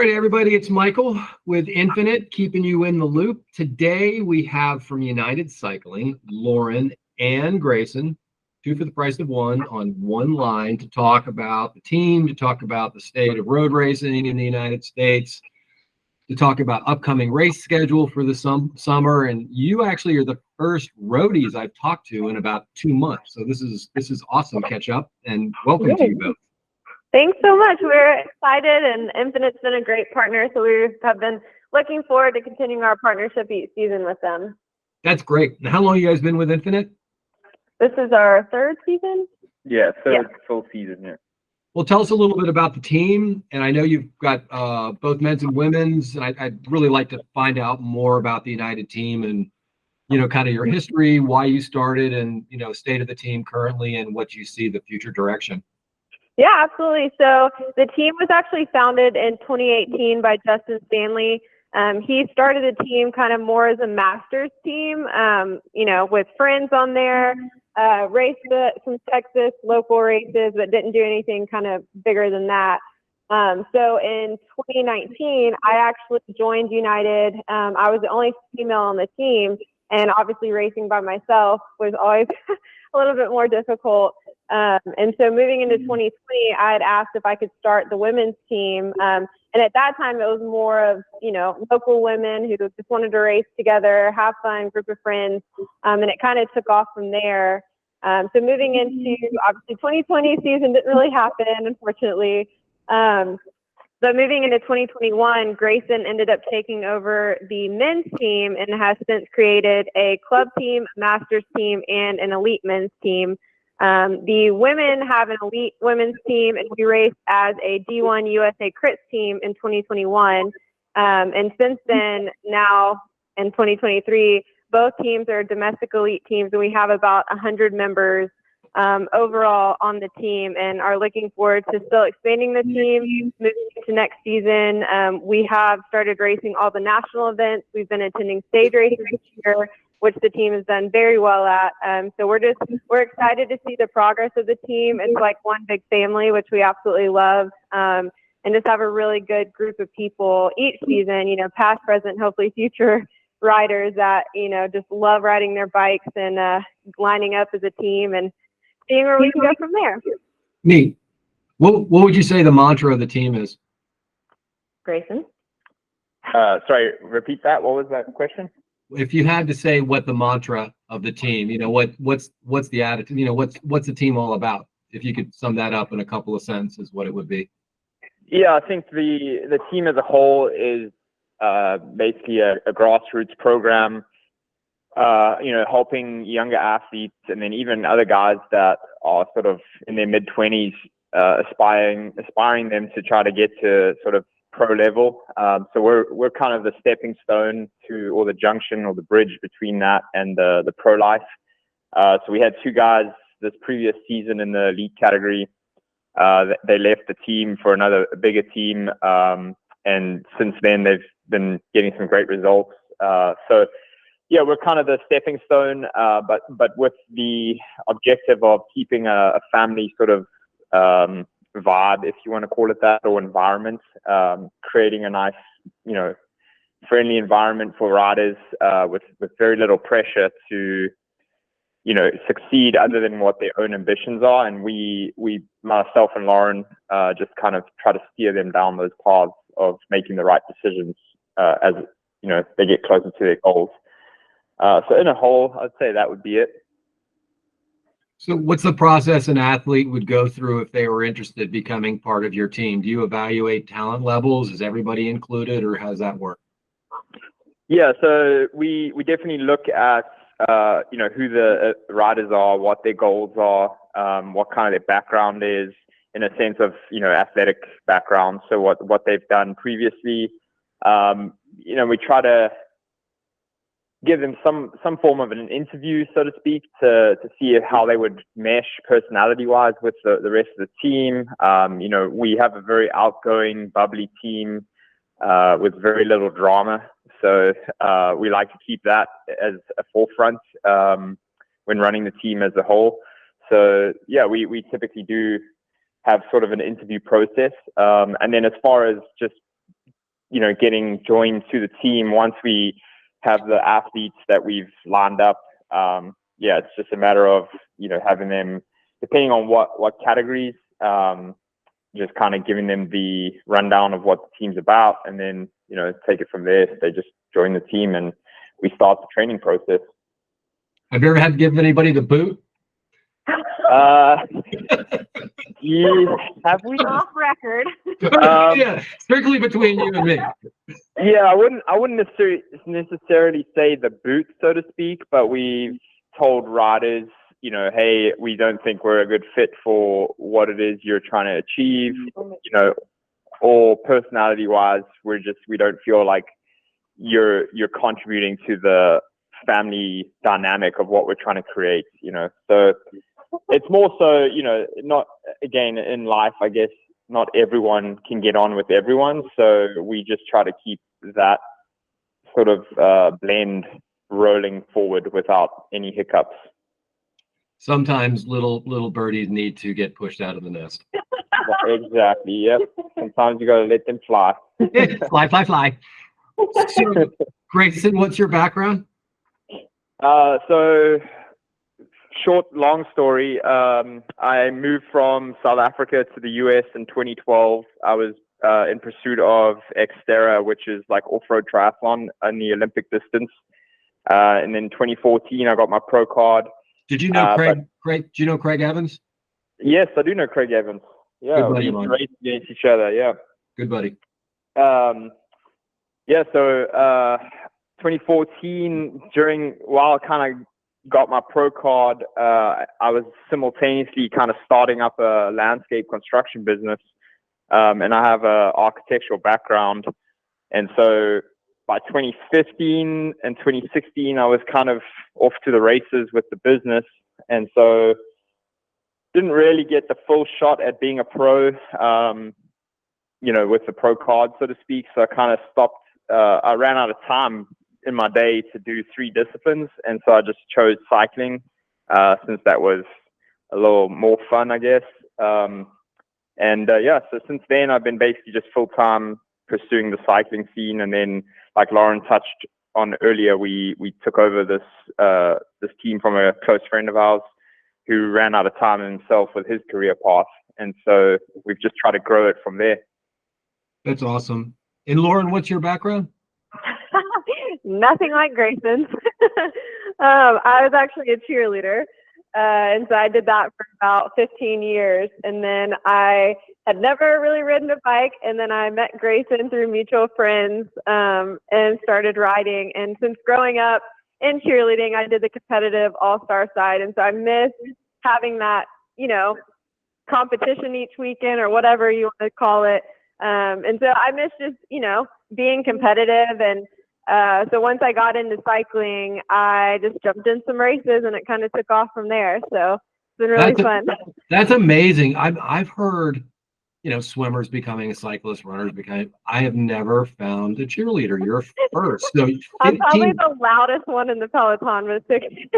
right, everybody, it's Michael with Infinit, keeping you in the loop. Today we have from United Cycling, Lauren and Grayson, two for the price of one, on one line to talk about the team, to talk about the state of road racing in the United States, to talk about upcoming race schedule for the summer. And you actually are the first roadies I've talked to in about 2 months. So this is awesome catch up, and welcome to you both. Thanks so much. We're excited, and Infinit's been a great partner, so we have been looking forward to continuing our partnership each season with them. That's great. Now, how long have you guys been with Infinit? This is our third season? Yeah, third full season, yeah. Well, tell us a little bit about the team. And I know you've got both men's and women's, and I'd really like to find out more about the United team and, kind of your history, why you started, and, state of the team currently and what you see the future direction. Yeah, absolutely. So the team was actually founded in 2018 by Justin Stanley. He started the team kind of more as a masters team, with friends on there, raced some Texas local races, but didn't do anything kind of bigger than that. So in 2019, I actually joined United. I was the only female on the team, and obviously racing by myself was always a little bit more difficult. And so moving into 2020, I had asked if I could start the women's team. And at that time, it was more of, local women who just wanted to race together, have fun, group of friends. And it kind of took off from there. So moving into, obviously, 2020 season didn't really happen, unfortunately. But moving into 2021, Grayson ended up taking over the men's team and has since created a club team, masters team, and an elite men's team. The women have an elite women's team, and we raced as a D1 USA Crits team in 2021. And since then, now in 2023, both teams are domestic elite teams, and we have about 100 members overall on the team, and are looking forward to still expanding the team, moving into next season. We have started racing all the national events. We've been attending stage races this year, which the team has done very well at. So we're excited to see the progress of the team. It's like one big family, which we absolutely love. And just have a really good group of people each season, past, present, hopefully future riders that, just love riding their bikes and lining up as a team and seeing where we can go from there. Neat. What would you say the mantra of the team is? Grayson? Sorry, repeat that. What was that question? If you had to say what the mantra of the team, what's the attitude, what's the team all about? If you could sum that up in a couple of sentences, what it would be. Yeah, I think the team as a whole is basically a grassroots program, helping younger athletes and then even other guys that are sort of in their mid-20s, aspiring them to try to get to sort of pro level. So we're kind of the stepping stone to, or the junction or the bridge between that and the pro life. So we had two guys this previous season in the elite category. They left the team for another bigger team. And since then they've been getting some great results. So yeah, we're kind of the stepping stone, but with the objective of keeping a family sort of, vibe, if you want to call it that, or environment, creating a nice, friendly environment for riders, with very little pressure to, succeed other than what their own ambitions are. And we myself and Lauren, just kind of try to steer them down those paths of making the right decisions, as, they get closer to their goals. So in a whole, I'd say that would be it. So what's the process an athlete would go through if they were interested in becoming part of your team? Do you evaluate talent levels? Is everybody included, or how does that work? Yeah, so we definitely look at, who the riders are, what their goals are, what kind of their background is, in a sense of, athletic background. So what they've done previously. We try to give them some form of an interview, so to speak, to see how they would mesh personality-wise with the rest of the team. We have a very outgoing, bubbly team with very little drama. So we like to keep that as a forefront when running the team as a whole. So yeah, we typically do have sort of an interview process. And then as far as just getting joined to the team once we have the athletes that we've lined up. It's just a matter of, having them, depending on what categories, just kind of giving them the rundown of what the team's about, and then, take it from there. So they just join the team and we start the training process. Have you ever had to give anybody the boot? Have we? Off record. Yeah, strictly between you and me. Yeah, I wouldn't necessarily say the boot, so to speak, but we told riders, hey, we don't think we're a good fit for what it is you're trying to achieve, or personality-wise, we don't feel like you're contributing to the family dynamic of what we're trying to create, So it's more so, not, again, in life, I guess, not everyone can get on with everyone. So we just try to keep that sort of blend rolling forward without any hiccups. Sometimes little birdies need to get pushed out of the nest. Exactly. Yep. Sometimes you got to let them fly. Fly. So, Grayson, what's your background? So long story. I moved from South Africa to the US in 2012. I was in pursuit of Xterra, which is like off-road triathlon in the Olympic distance. And then 2014, I got my pro card. Did you know Craig? Do you know Craig Evans? Yes, I do know Craig Evans. Yeah, we used to race against each other. Yeah, good buddy. So 2014, while I kind of got my pro card, I was simultaneously kind of starting up a landscape construction business, and I have a architectural background, and so by 2015 and 2016, I was kind of off to the races with the business, and so didn't really get the full shot at being a pro, with the pro card, so to speak. So I kind of stopped. I ran out of time in my day to do 3 disciplines, and so I just chose cycling, since that was a little more fun, I guess. So since then I've been basically just full-time pursuing the cycling scene, and then, like Lauren touched on earlier, we took over this team from a close friend of ours who ran out of time himself with his career path, and so we've just tried to grow it from there. That's awesome. And Lauren, what's your background? Nothing like Grayson's. I was actually a cheerleader, and so I did that for about 15 years, and then I had never really ridden a bike, and then I met Grayson through mutual friends, and started riding. And since growing up in cheerleading, I did the competitive all-star side, and so I miss having that, competition each weekend or whatever you want to call it. And so I miss just, being competitive. And so once I got into cycling, I just jumped in some races, and it kind of took off from there. So it's been really fun. That's amazing. I've heard, swimmers becoming a cyclist, runners becoming. I have never found a cheerleader. You're first. So I'm probably the loudest one in the peloton with 16.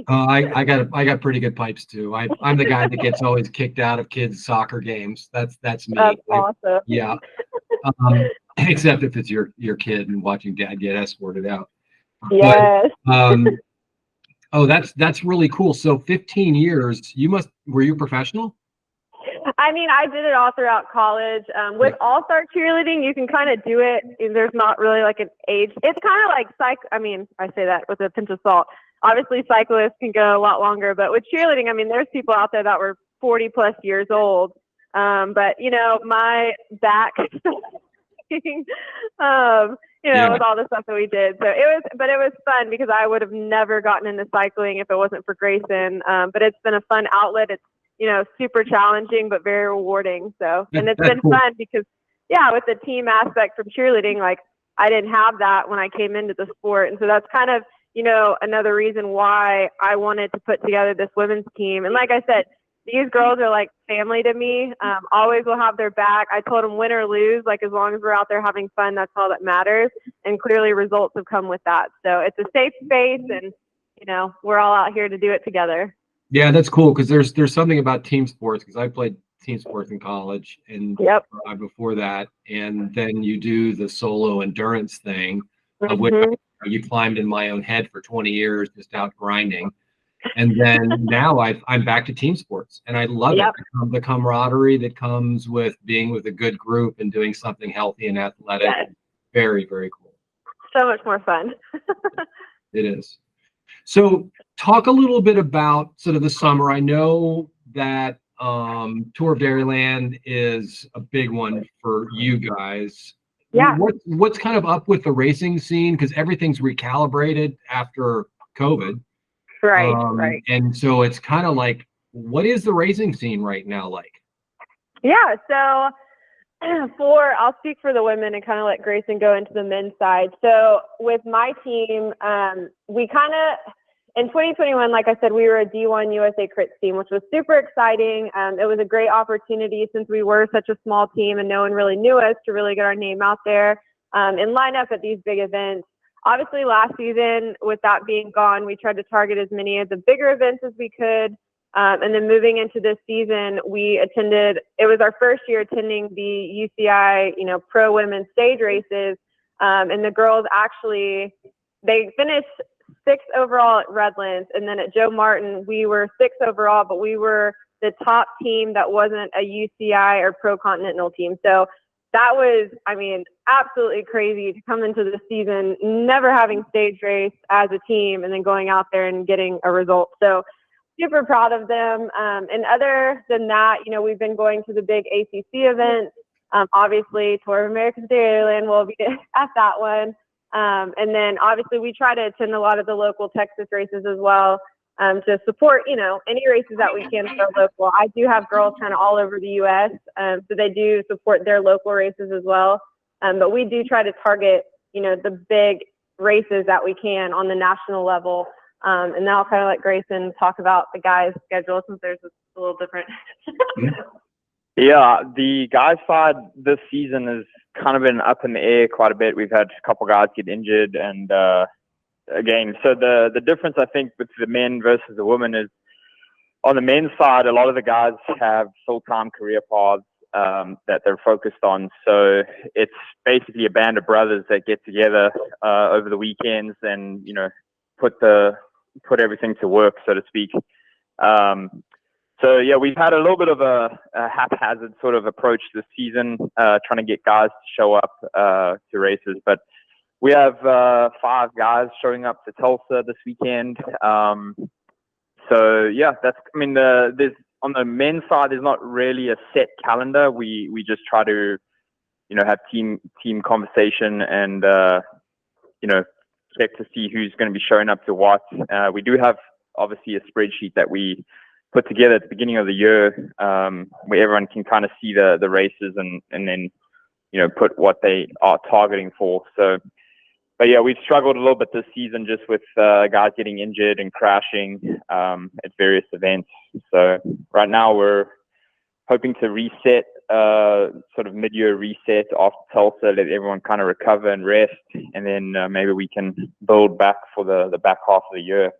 I got pretty good pipes too. I'm the guy that gets always kicked out of kids' soccer games. That's me. That's awesome. Yeah. Except if it's your kid and watching dad get escorted out. Yes. But, that's really cool. So 15 years. Were you professional? I mean, I did it all throughout college. With all-star cheerleading, you can kind of do it. There's not really like an age. It's kind of like I say that with a pinch of salt. Obviously, cyclists can go a lot longer, but with cheerleading, there's people out there that were 40 plus years old. But my back, with all the stuff that we did. So it was fun because I would have never gotten into cycling if it wasn't for Grayson. But it's been a fun outlet. It's, super challenging, but very rewarding. So, and it's been cool. Fun because, with the team aspect from cheerleading, like I didn't have that when I came into the sport. And so that's kind of, another reason why I wanted to put together this women's team. And like I said, these girls are like family to me. Always will have their back. I told them win or lose, like as long as we're out there having fun, that's all that matters. And clearly results have come with that. So it's a safe space, and, we're all out here to do it together. Yeah, that's cool because there's something about team sports, because I played team sports in college, and Yep. before that, and then you do the solo endurance thing, of which Mhm. you climbed in my own head for 20 years, just out grinding. And then now I'm back to team sports, and I love Yep. it. The camaraderie that comes with being with a good group and doing something healthy and athletic. Yes. Very, very cool. So much more fun. It is. So talk a little bit about sort of the summer. I know that Tour of Dairyland is a big one for you guys. Yeah. What's kind of up with the racing scene? Because everything's recalibrated after COVID. Right. And so it's kind of like, what is the racing scene right now like? Yeah. So I'll speak for the women and kind of let Grayson go into the men's side. So with my team, we kind of, in 2021, like I said, we were a D1 USA Crits team, which was super exciting. It was a great opportunity since we were such a small team and no one really knew us to really get our name out there and line up at these big events. Obviously, last season, with that being gone, we tried to target as many of the bigger events as we could. And then moving into this season, it was our first year attending the UCI, pro women's stage races. And the girls they finished 6th overall at Redlands. And then at Joe Martin, we were 6th overall, but we were the top team that wasn't a UCI or pro continental team. So that was, absolutely crazy to come into the season, never having stage race as a team and then going out there and getting a result. So super proud of them. And other than that, we've been going to the big ACC events. Obviously, Tour of America's Dairyland will be at that one. And then obviously we try to attend a lot of the local Texas races as well to support, any races that we can for local. I do have girls kind of all over the U.S., so they do support their local races as well. But we do try to target, the big races that we can on the national level. And then I'll kind of let Grayson talk about the guys' schedule since there's a little different. Yeah, the guys' side this season has kind of been up in the air quite a bit. We've had a couple guys get injured, and again, so the difference I think with the men versus the women is on the men's side, a lot of the guys have full-time career paths that they're focused on. So it's basically a band of brothers that get together over the weekends and put everything to work, so to speak. So yeah, we've had a little bit of a haphazard sort of approach this season, trying to get guys to show up to races. But we have 5 guys showing up to Tulsa this weekend. So yeah, there's on the men's side, there's not really a set calendar. We just try to, have team conversation and check to see who's going to be showing up to what. We do have obviously a spreadsheet that we put together at the beginning of the year, where everyone can kind of see the races and then, put what they are targeting for. So, but yeah, we've struggled a little bit this season just with guys getting injured and crashing at various events. So right now we're hoping to reset, sort of mid-year reset after Tulsa, let everyone kind of recover and rest, and then maybe we can build back for the back half of the year.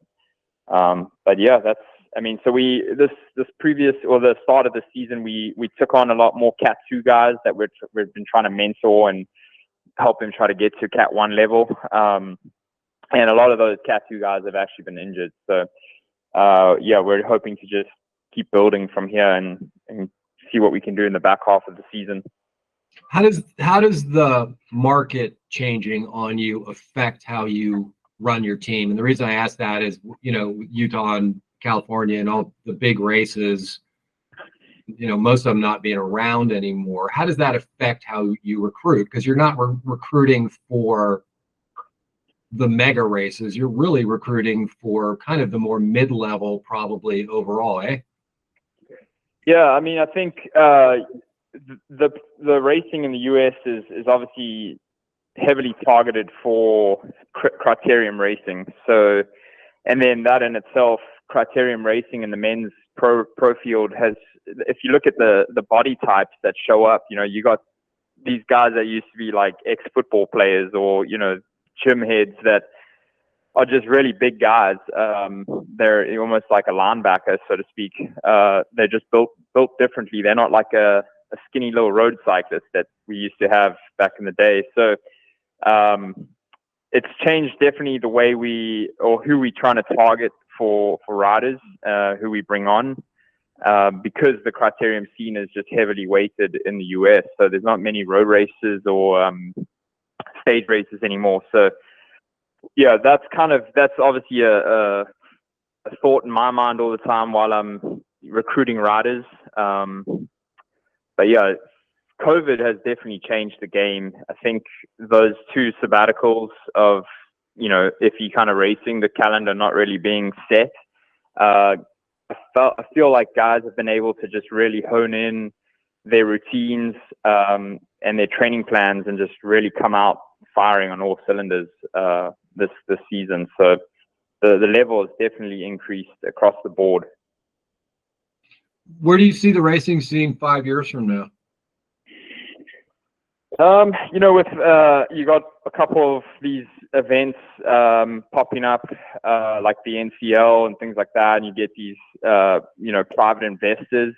But yeah, so this previous or the start of the season, we took on a lot more Cat 2 guys that we've been trying to mentor and help them try to get to Cat 1 level. And a lot of those Cat 2 guys have actually been injured. So yeah, we're hoping to just keep building from here and see what we can do in the back half of the season. How does the market changing on you affect how you run your team? And the reason I ask that is, Utah and California and all the big races, most of them not being around anymore. How does that affect how you recruit? Because you're not recruiting for the mega races. You're really recruiting for kind of the more mid-level, probably overall, eh? Yeah, I think the racing in the US is obviously heavily targeted for Criterium racing. So, and then that in itself, Criterium racing in the men's pro field has, if you look at the body types that show up, you got these guys that used to be like ex-football players or, gym heads that are just really big guys. They're almost like a linebacker, so to speak. They're just built differently. They're not like a skinny little road cyclist that we used to have back in the day. So it's changed definitely the way who we trying to target for riders, who we bring on, because the Criterium scene is just heavily weighted in the US. So there's not many road races or stage races anymore. So yeah, that's obviously a thought in my mind all the time while I'm recruiting riders. But yeah, COVID has definitely changed the game. I think those 2 sabbaticals of, if you kind of racing, the calendar not really being set, I feel like guys have been able to just really hone in their routines and their training plans and just really come out firing on all cylinders this season. So the level has definitely increased across the board. Where do you see the racing scene 5 years from now? With you got a couple of these events popping up, like the NCL and things like that, and you get these private investors.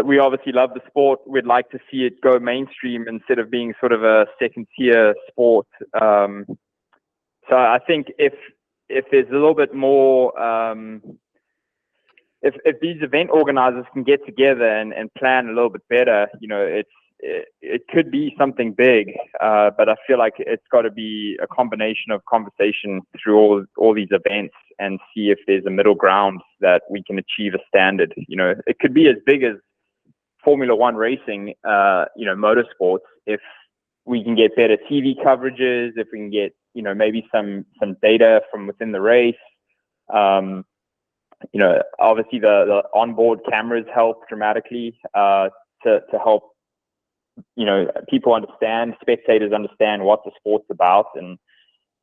We obviously love the sport. We'd like to see it go mainstream instead of being sort of a second tier sport. So I think if there's a little bit more, if these event organizers can get together and plan a little bit better, it could be something big. But I feel like it's got to be a combination of conversation through all these events and see if there's a middle ground that we can achieve a standard. It could be as big as Formula One racing, motorsports, if we can get better TV coverages, if we can get, maybe some data from within the race. Obviously the onboard cameras help dramatically to help, people understand, spectators understand what the sport's about. And,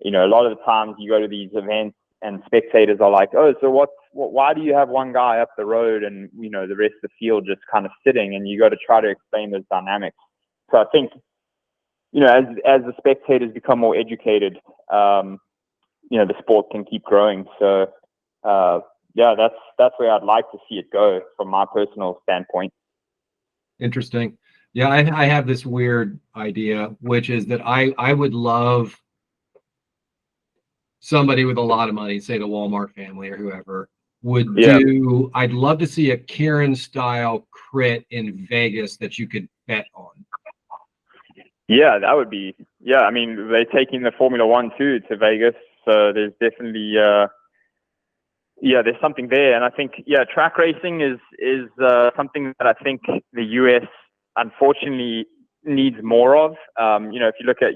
a lot of the times you go to these events and spectators are like, oh, so why do you have one guy up the road and, the rest of the field just kind of sitting? And you got to try to explain those dynamics. So I think, as the spectators become more educated, the sport can keep growing. So, yeah, that's where I'd like to see it go from my personal standpoint. Interesting. Yeah, I have this weird idea, which is that I would love somebody with a lot of money, say the Walmart family or whoever, would do. I'd love to see a Kieran style crit in Vegas that you could bet on. Yeah, that would be. Yeah, I mean, they're taking the Formula One too to Vegas, so there's definitely. There's something there. And I think, track racing is something that I think the US unfortunately needs more of. If you look at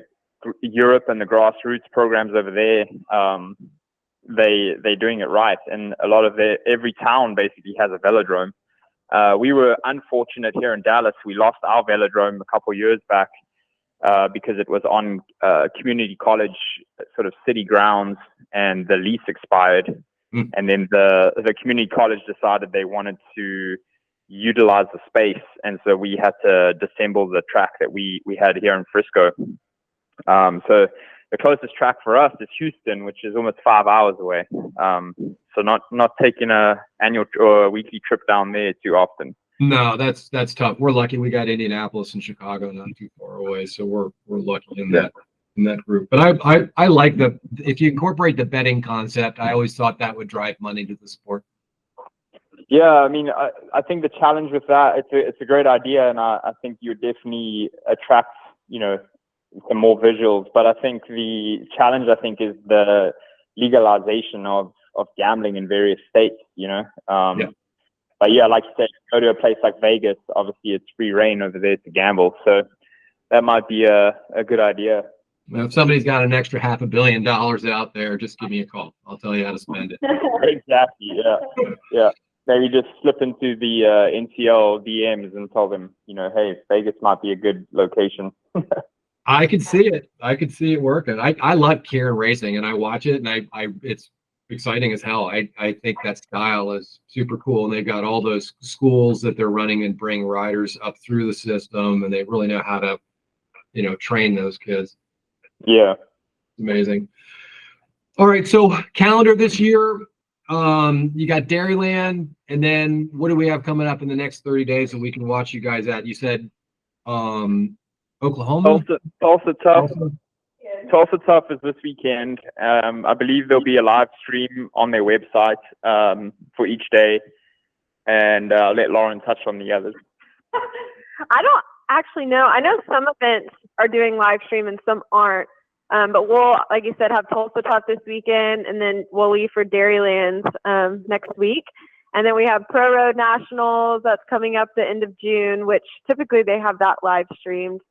Europe and the grassroots programs over there, they're doing it right. And a lot of every town basically has a velodrome. We were unfortunate here in Dallas. We lost our velodrome a couple of years back because it was on community college sort of city grounds and the lease expired. And then the community college decided they wanted to utilize the space. And so we had to disassemble the track that we had here in Frisco. So the closest track for us is Houston, which is almost 5 hours away. So not taking a annual or a weekly trip down there too often. No, that's tough. We're lucky we got Indianapolis and Chicago not too far away. So we're lucky in that group. But I like if you incorporate the betting concept, I always thought that would drive money to the sport. Yeah, I mean, I think the challenge with that, it's a great idea, and I think you would definitely attract, some more visuals. But I think the challenge, is the legalization of gambling in various states, But yeah, like you said, go to a place like Vegas, obviously it's free reign over there to gamble. So that might be a good idea. Well, if somebody's got an extra $500 million out there, just give me a call. I'll tell you how to spend it. Exactly. Yeah. Maybe just slip into the NCL DMs and tell them, hey, Vegas might be a good location. I could see it working. I love Kieran racing, and I watch it, and it's exciting as hell. I think that style is super cool, and they've got all those schools that they're running and bring riders up through the system, and they really know how to, train those kids. Yeah. Amazing. All right, so calendar this year, you got Dairyland, and then what do we have coming up in the next 30 days that we can watch you guys at? You said Oklahoma? Tulsa Tough. Tulsa? Tulsa Tough is this weekend. I believe there'll be a live stream on their website for each day, and I'll let Lauren touch on the others. I don't actually know. I know some events are doing live stream and some aren't. But we'll, like you said, have Tulsa Tough this weekend, and then we'll leave for Dairylands next week. And then we have Pro Road Nationals that's coming up the end of June, which typically they have that live streamed.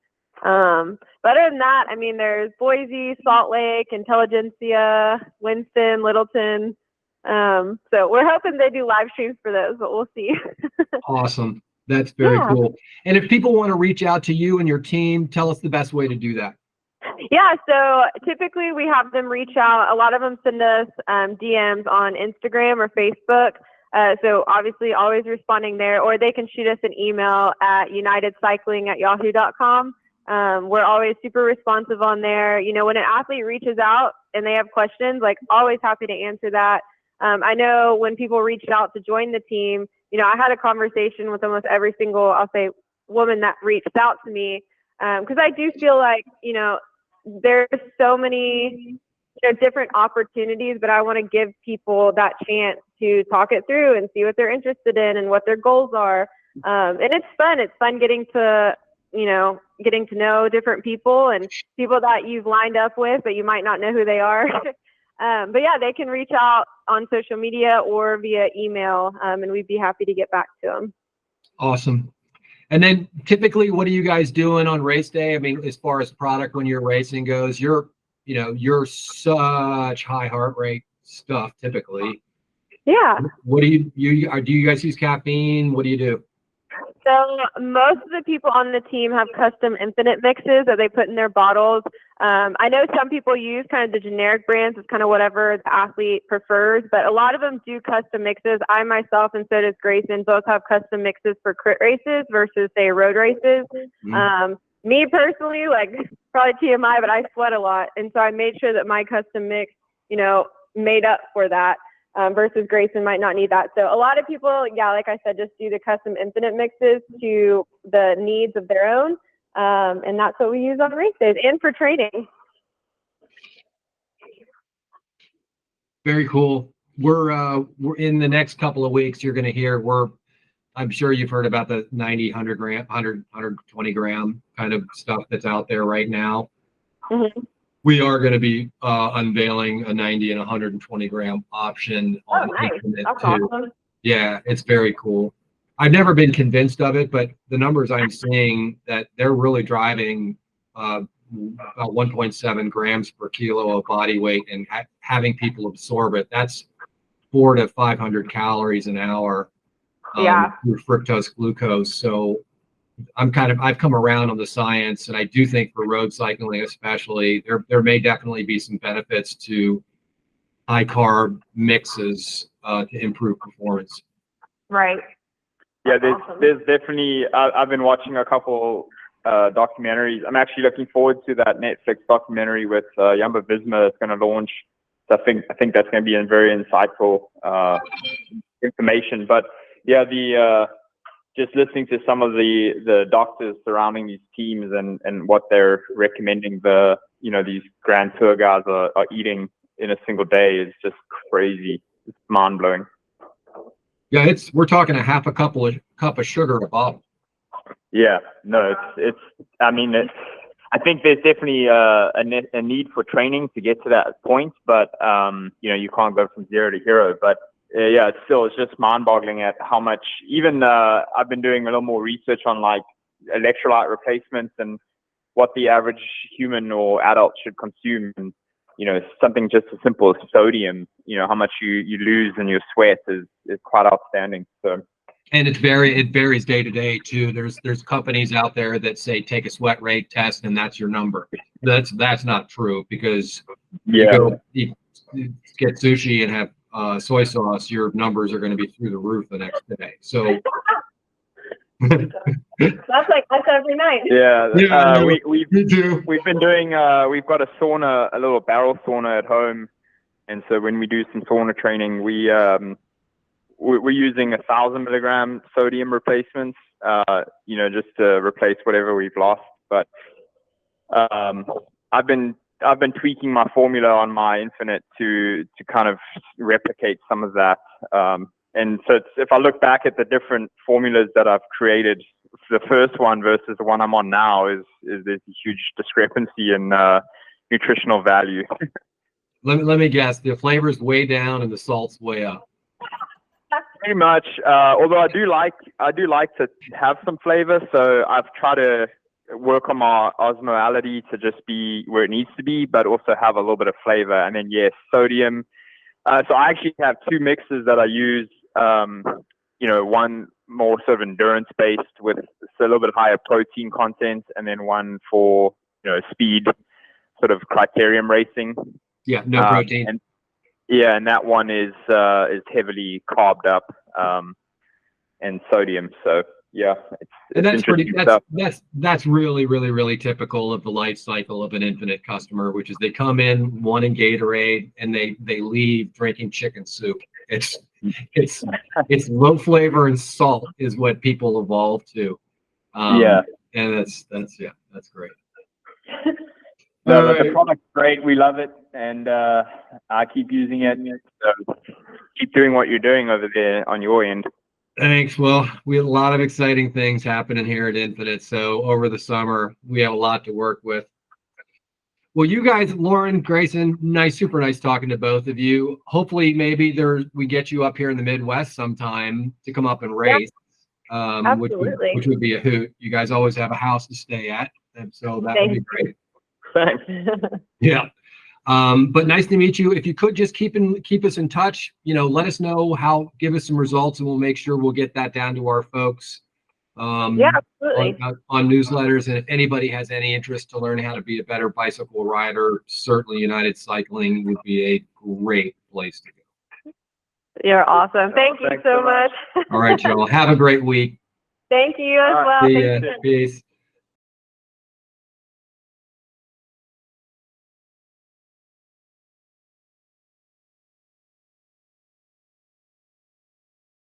But other than that, I mean, there's Boise, Salt Lake, Intelligentsia, Winston, Littleton. So we're hoping they do live streams for those, but we'll see. Awesome. That's very cool. And if people want to reach out to you and your team, tell us the best way to do that. Yeah, so typically we have them reach out. A lot of them send us DMs on Instagram or Facebook. So obviously always responding there, or they can shoot us an email at unitedcycling@yahoo.com. We're always super responsive on there. You know, when an athlete reaches out and they have questions, like always happy to answer that. I know when people reached out to join the team, you know, I had a conversation with almost every single, I'll say, woman that reached out to me. Because I do feel like, you know, there's so many, you know, different opportunities, but I want to give people that chance to talk it through and see what they're interested in and what their goals are. And it's fun. It's fun getting to know different people and people that you've lined up with, but you might not know who they are. But yeah, they can reach out on social media or via email, and we'd be happy to get back to them. Awesome. And then typically, what are you guys doing on race day? I mean, as far as product when you're racing goes, you're such high heart rate stuff typically. Yeah. What do you guys use caffeine? What do you do? So most of the people on the team have custom Infinit mixes that they put in their bottles. I know some people use kind of the generic brands. It's kind of whatever the athlete prefers, but a lot of them do custom mixes. I myself and so does Grayson both have custom mixes for crit races versus say road races. Mm-hmm. Me personally, like probably TMI, but I sweat a lot. And so I made sure that my custom mix, you know, made up for that. Versus Grayson might not need that. So a lot of people, yeah, like I said, just do the custom Infinit mixes to the needs of their own. And that's what we use on race days and for training. Very cool. We're in the next couple of weeks, you're going to hear, I'm sure you've heard about the 90, 100 gram, 120 gram kind of stuff that's out there right now. Mm-hmm. We are going to be unveiling a 90 and 120 gram option on Infinit too. Awesome. Yeah, it's very cool. I've never been convinced of it, but the numbers I'm seeing that they're really driving about 1.7 grams per kilo of body weight and having people absorb it. That's 400 to 500 calories an hour through fructose glucose. So I've come around on the science, and I do think for road cycling especially, there may definitely be some benefits to high carb mixes to improve performance. Right. Yeah, there's definitely. I've been watching a couple documentaries. I'm actually looking forward to that Netflix documentary with Jumbo Visma that's going to launch. So I think that's going to be a very insightful information. But yeah, just listening to some of the doctors surrounding these teams and what they're recommending these Grand Tour guys are eating in a single day is just crazy. It's mind blowing. Yeah, we're talking a half a cup of sugar a bottle. Yeah, no, I think there's definitely a need for training to get to that point, but you can't go from zero to hero. But yeah, it's just mind-boggling at how much. Even I've been doing a little more research on like electrolyte replacements and what the average human or adult should consume. And something just as simple as sodium. How much you lose in your sweat is quite outstanding. So. And it varies day to day too. There's companies out there that say take a sweat rate test and that's your number. That's not true, because you get sushi and have soy sauce, your numbers are going to be through the roof the next day. So That's like us every night. Yeah, Me too. we've been doing. We've got a sauna, a little barrel sauna at home, and so when we do some sauna training, we're using 1,000 milligram sodium replacements. Just to replace whatever we've lost. But I've been tweaking my formula on my Infinit to kind of replicate some of that. And so if I look back at the different formulas that I've created, the first one versus the one I'm on now is there's a huge discrepancy in nutritional value. Let me guess. The flavor's way down and the salt's way up. Pretty much. Although I do like to have some flavor, so I've tried to work on my osmolality to just be where it needs to be, but also have a little bit of flavor. And then yes, sodium. So I actually have two mixes that I use. One more sort of endurance based with a little bit higher protein content, and then one for speed, sort of criterium racing. Yeah, no protein. And that one is heavily carved up and sodium. So yeah, and that's really, really, really typical of the life cycle of an Infinit customer, which is they come in wanting Gatorade and they leave drinking chicken soup. It's low flavor and salt is what people evolve to. And that's great. No, but the product's great. We love it, and I keep using it. So keep doing what you're doing over there on your end. Thanks. Well, we have a lot of exciting things happening here at Infinit. So over the summer, we have a lot to work with. Well, you guys, Lauren, Grayson, super nice talking to both of you. Hopefully, maybe we get you up here in the Midwest sometime to come up and race, which would be a hoot. You guys always have a house to stay at, and so that would be great. Thanks. Yeah. But nice to meet you. If you could just keep us in touch, let us know give us some results, and we'll make sure we'll get that down to our folks. Absolutely. On newsletters. And if anybody has any interest to learn how to be a better bicycle rider, certainly United Cycling would be a great place to go. You're awesome. Thank you so much. All right, y'all. Have a great week. Thank you as well. See ya. Peace.